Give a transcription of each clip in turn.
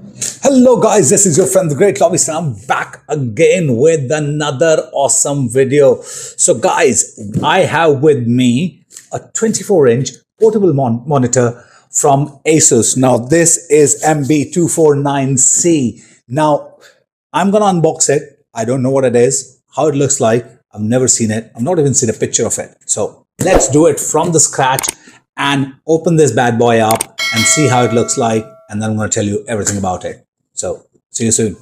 Hello guys, this is your friend the Great Lobbyist and I'm back again with another awesome video. So guys, I have with me a 24-inch portable monitor from Asus. Now this is MB249C. Now I'm gonna unbox it. I don't know what it is, how it looks like. I've never seen it. I've not even seen a picture of it. So let's do it from the scratch and open this bad boy up and see how it looks like. And then I'm going to tell you everything about it. So, see you soon.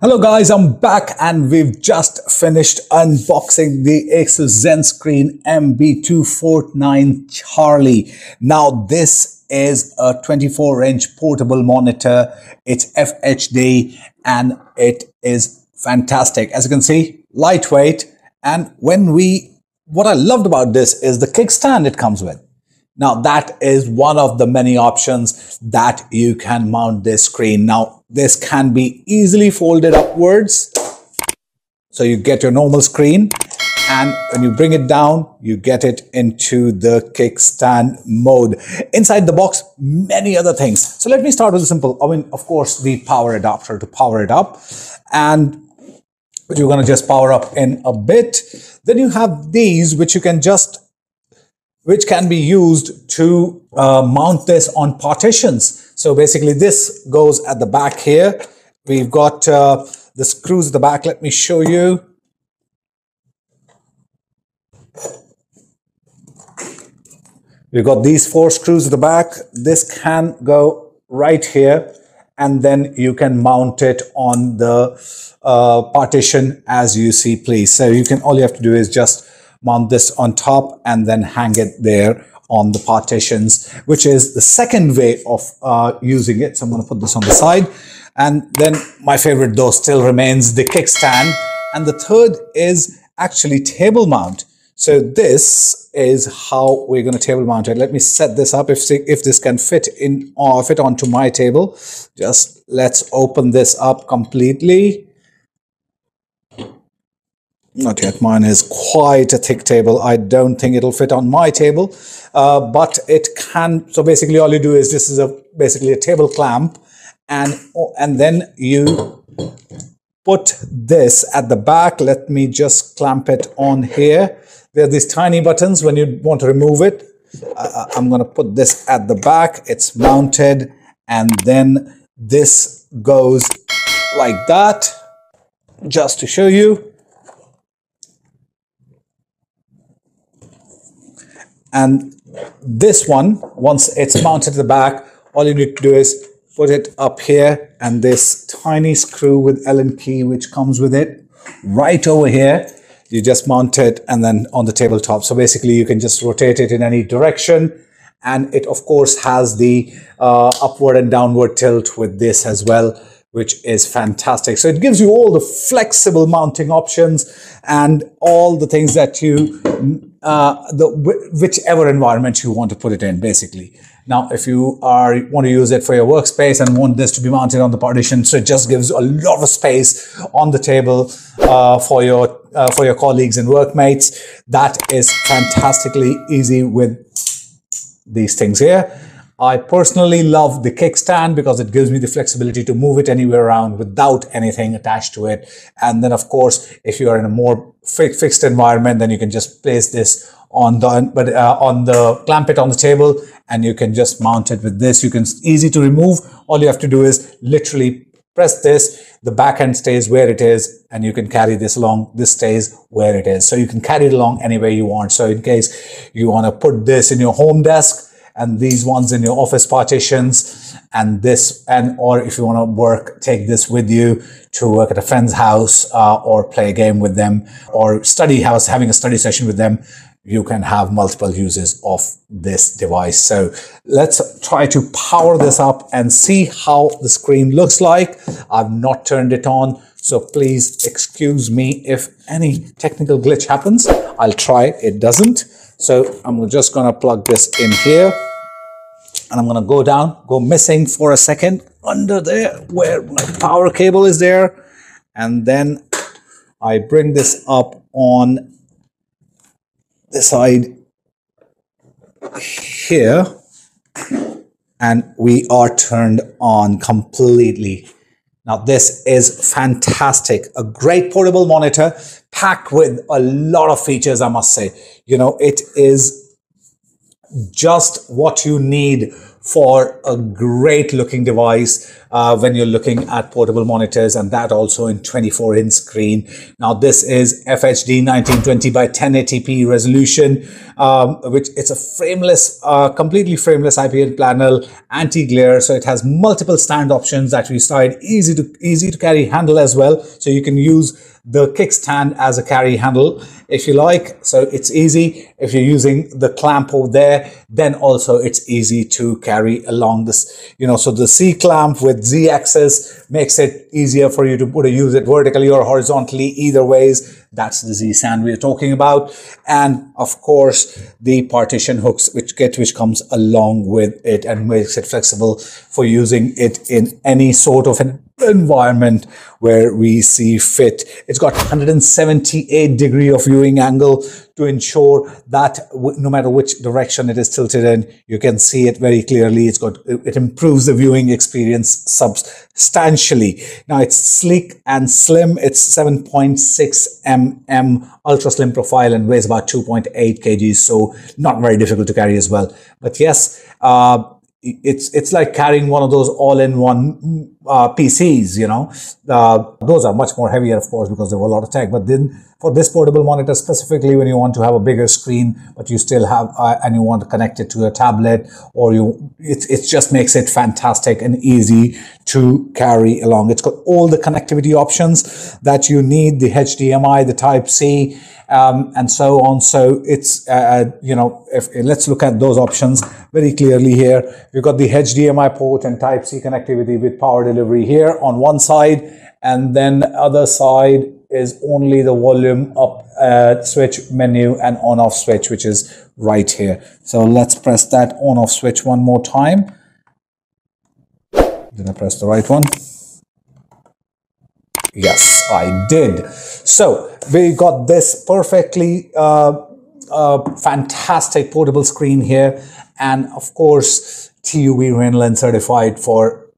Hello guys, I'm back and we've just finished unboxing the Asus ZenScreen MB249C. Now this is a 24-inch portable monitor. It's FHD and it is fantastic. As you can see, lightweight. And what I loved about this is the kickstand it comes with. Now that is one of the many options that you can mount this screen. Now this can be easily folded upwards. So you get your normal screen and when you bring it down, you get it into the kickstand mode. Inside the box, many other things. So let me start with the simple, of course, the power adapter to power it up. And you're going to just power up in a bit. Then you have these which can be used to mount this on partitions. So basically this goes at the back here. We've got the screws at the back. Let me show you. We've got these 4 screws at the back. This can go right here and then you can mount it on the partition as you see, please. So all you have to do is just mount this on top and then hang it there on the partitions, which is the second way of using it. So I'm going to put this on the side. And then my favorite though still remains the kickstand. And the third is actually table mount. So this is how we're going to table mount it. Let me set this up if this can fit in or fit onto my table. Just let's open this up completely. Not yet. Mine is quite a thick table. I don't think it'll fit on my table, but it can. So basically all you do is this is basically a table clamp and then you put this at the back. Let me just clamp it on here. There are these tiny buttons when you want to remove it. I'm going to put this at the back. It's mounted and then this goes like that, just to show you. And this one, once it's mounted to the back, all you need to do is put it up here and this tiny screw with Allen key which comes with it right over here. You just mount it and then on the tabletop. So basically you can just rotate it in any direction. And it of course has the upward and downward tilt with this as well, which is fantastic. So it gives you all the flexible mounting options and all the things that you, whichever environment you want to put it in, basically. Now, if you want to use it for your workspace and want this to be mounted on the partition, so it just gives a lot of space on the table for your colleagues and workmates. That is fantastically easy with these things here. I personally love the kickstand because it gives me the flexibility to move it anywhere around without anything attached to it. And then of course, if you are in a more fixed environment, then you can just place this on the clamp it on the table, and you can just mount it with this. You can easy to remove. All you have to do is literally press this, the back end stays where it is, and you can carry this along. This stays where it is. So you can carry it along anywhere you want. So in case you want to put this in your home desk and these ones in your office partitions, and this, or if you want to take this with you to work at a friend's house, or play a game with them, or having a study session with them, you can have multiple uses of this device. So let's try to power this up and see how the screen looks like. I've not turned it on, so please excuse me if any technical glitch happens. I'll try, it doesn't. So I'm just gonna plug this in here, and I'm gonna go missing for a second under there where my power cable is there. And then I bring this up on the side here, and we are turned on completely. Now this is fantastic, a great portable monitor packed with a lot of features, I must say. You know, it is just what you need for a great looking device when you're looking at portable monitors, and that also in 24-inch screen. Now this is FHD 1920 by 1080p resolution, which it's a frameless, completely frameless IPS panel, anti-glare. So it has multiple stand options that we side, easy to carry handle as well. So you can use the kickstand as a carry handle if you like. So it's easy. If you're using the clamp over there, then also it's easy to carry along this, you know, so the C clamp with Z axis makes it easier for you to use it vertically or horizontally, either ways. That's the Z stand we're talking about. And of course the partition hooks which comes along with it and makes it flexible for using it in any sort of an environment where we see fit. It's got 178 degree of viewing angle to ensure that no matter which direction it is tilted in, you can see it very clearly. It improves the viewing experience substantially. Now it's sleek and slim. It's 7.6 mm ultra slim profile and weighs about 2.8 kg, so not very difficult to carry as well. But yes, it's like carrying one of those all-in-one PCs, you know. Those are much more heavier, of course, because there were a lot of tech. But then for this portable monitor specifically, when you want to have a bigger screen, but you still have, and you want to connect it to a tablet, or it just makes it fantastic and easy to carry along. It's got all the connectivity options that you need, the HDMI, the Type-C, and so on. So it's, you know, let's look at those options very clearly here. We've got the HDMI port and Type-C connectivity with power delivery here on one side, and then the other side is only the volume up switch menu and on-off switch, which is right here. So let's press that on-off switch one more time. Did I press the right one? Yes, I did. So we got this perfectly fantastic portable screen here, and of course TÜV Rheinland-Certified for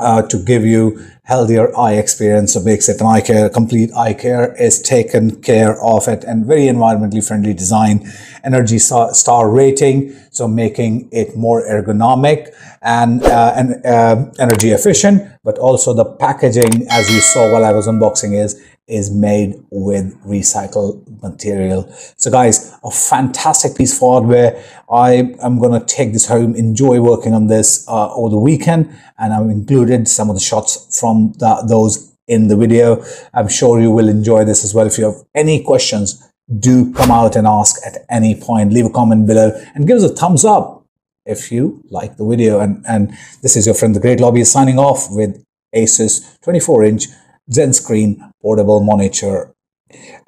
to give you healthier eye experience. So makes it an eye care, complete eye care is taken care of it, and very environmentally friendly design, energy star rating, so making it more ergonomic and energy efficient. But also the packaging, as you saw while I was unboxing, is made with recycled material. So guys, a fantastic piece of hardware. I am going to take this home, enjoy working on this over the weekend, and I've included some of the shots from those in the video. I'm sure you will enjoy this as well. If you have any questions, do come out and ask at any point. Leave a comment below and give us a thumbs up if you like the video. And this is your friend the Great Lobbyist signing off with Asus 24-inch ZenScreen portable monitor,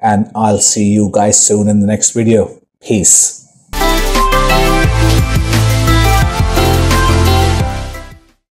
and I'll see you guys soon in the next video. Peace.